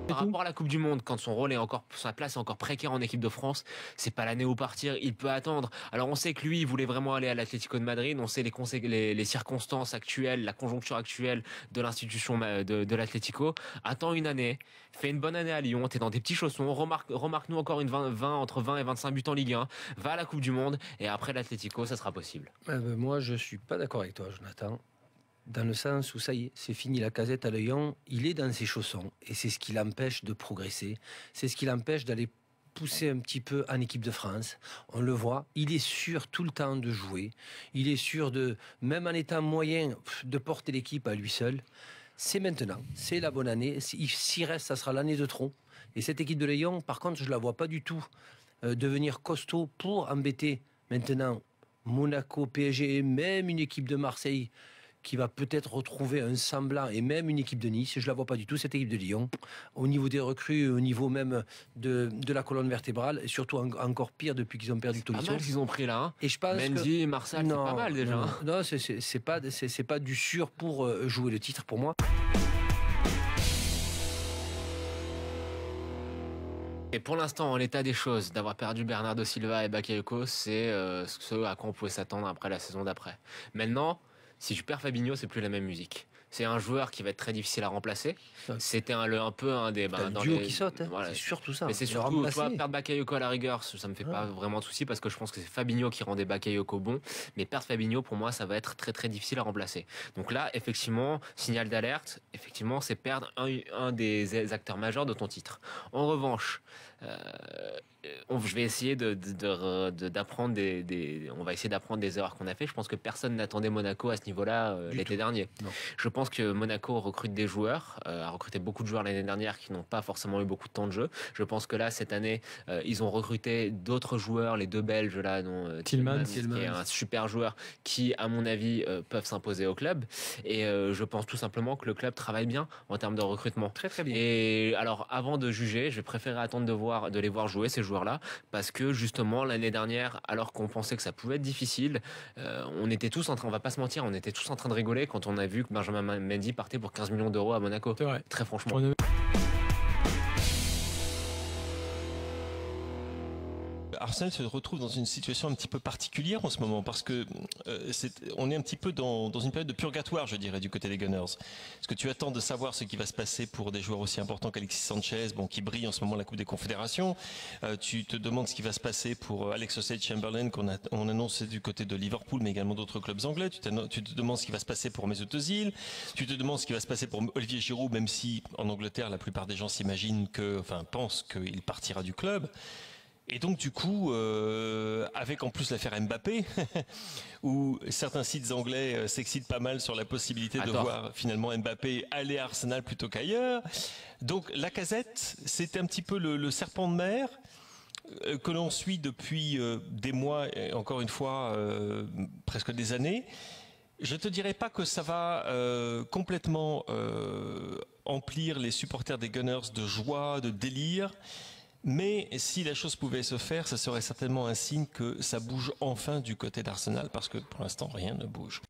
Par rapport à la Coupe du Monde, quand son rôle est encore, sa place est encore précaire en équipe de France, c'est pas l'année où partir, il peut attendre. Alors on sait que lui, il voulait vraiment aller à l'Atlético de Madrid, on sait les circonstances actuelles, la conjoncture actuelle de l'institution de l'Atlético. Attends une année, fais une bonne année à Lyon, t'es dans des petits chaussons, remarque-nous encore entre 20 et 25 buts en Ligue 1, va à la Coupe du Monde, et après l'Atlético, ça sera possible. Moi, je suis pas d'accord avec toi, Jonathan. Dans le sens où ça y est, c'est fini la casette à Lyon, il est dans ses chaussons et c'est ce qui l'empêche de progresser, c'est ce qui l'empêche d'aller pousser un petit peu en équipe de France. On le voit, il est sûr tout le temps de jouer, il est sûr de, même en étant moyen, de porter l'équipe à lui seul. C'est maintenant, c'est la bonne année, s'il reste, ça sera l'année de trop. Et cette équipe de Lyon, par contre, je la vois pas du tout devenir costaud pour embêter maintenant Monaco, PSG, même une équipe de Marseille qui va peut-être retrouver un semblant, et même une équipe de Nice. Je ne la vois pas du tout, cette équipe de Lyon. Au niveau des recrues, au niveau même de la colonne vertébrale, et surtout encore pire depuis qu'ils ont perdu Tolisso. Pas mal qu'ils ont pris là. Hein. Et je pense Mendy et Marcel, c'est pas mal déjà. Non, c'est pas du sûr pour jouer le titre pour moi. Et pour l'instant, en l'état des choses, d'avoir perdu Bernardo Silva et Bakayoko, c'est ce à quoi on pouvait s'attendre après la saison d'après. Maintenant, si tu perds Fabinho, c'est plus la même musique. C'est un joueur qui va être très difficile à remplacer. C'était un peu un des... le duo qui saute, hein. Voilà. C'est surtout ça. Mais c'est surtout, tu vois, perdre Bakayoko à la rigueur, ça me fait pas vraiment de soucis parce que je pense que c'est Fabinho qui rendait Bakayoko bon. Mais perdre Fabinho, pour moi, ça va être très très difficile à remplacer. Donc là, effectivement, signal d'alerte, effectivement, c'est perdre un des acteurs majeurs de ton titre. En revanche, je vais essayer d'apprendre on va essayer d'apprendre des erreurs qu'on a fait. Je pense que personne n'attendait Monaco à ce niveau-là l'été dernier. Non. Je pense que Monaco recrute des joueurs, a recruté beaucoup de joueurs l'année dernière qui n'ont pas forcément eu beaucoup de temps de jeu. Je pense que là, cette année, ils ont recruté d'autres joueurs, les deux Belges là, dont Tillmans, qui est un super joueur, qui, à mon avis, peuvent s'imposer au club. Et je pense tout simplement que le club travaille bien en termes de recrutement. Très très bien. Et alors, avant de juger, je vais préférer attendre de les voir jouer ces joueurs-là, parce que justement l'année dernière, alors qu'on pensait que ça pouvait être difficile, on était tous en train, on va pas se mentir, on était tous en train de rigoler quand on a vu que Benjamin Mendy partait pour 15 millions d'euros à Monaco. C'est vrai. Très franchement. Arsenal se retrouve dans une situation un petit peu particulière en ce moment parce que on est un petit peu dans une période de purgatoire, je dirais, du côté des Gunners. Est-ce que tu attends de savoir ce qui va se passer pour des joueurs aussi importants qu'Alexis Sanchez, qui brille en ce moment à la Coupe des Confédérations. Tu te demandes ce qui va se passer pour Alex Oxlade-Chamberlain qu'on annonce du côté de Liverpool, mais également d'autres clubs anglais. Tu te demandes ce qui va se passer pour Mesut Özil. Tu te demandes ce qui va se passer pour Olivier Giroud, même si en Angleterre, la plupart des gens pensent qu'il partira du club. Et donc du coup, avec en plus l'affaire Mbappé, où certains sites anglais s'excitent pas mal sur la possibilité de voir finalement Mbappé aller à Arsenal plutôt qu'ailleurs. Donc Lacazette, c'est un petit peu le serpent de mer que l'on suit depuis des mois, et encore une fois, presque des années. Je te dirais pas que ça va complètement emplir les supporters des Gunners de joie, de délire. Mais si la chose pouvait se faire, ça serait certainement un signe que ça bouge enfin du côté d'Arsenal, parce que pour l'instant, rien ne bouge.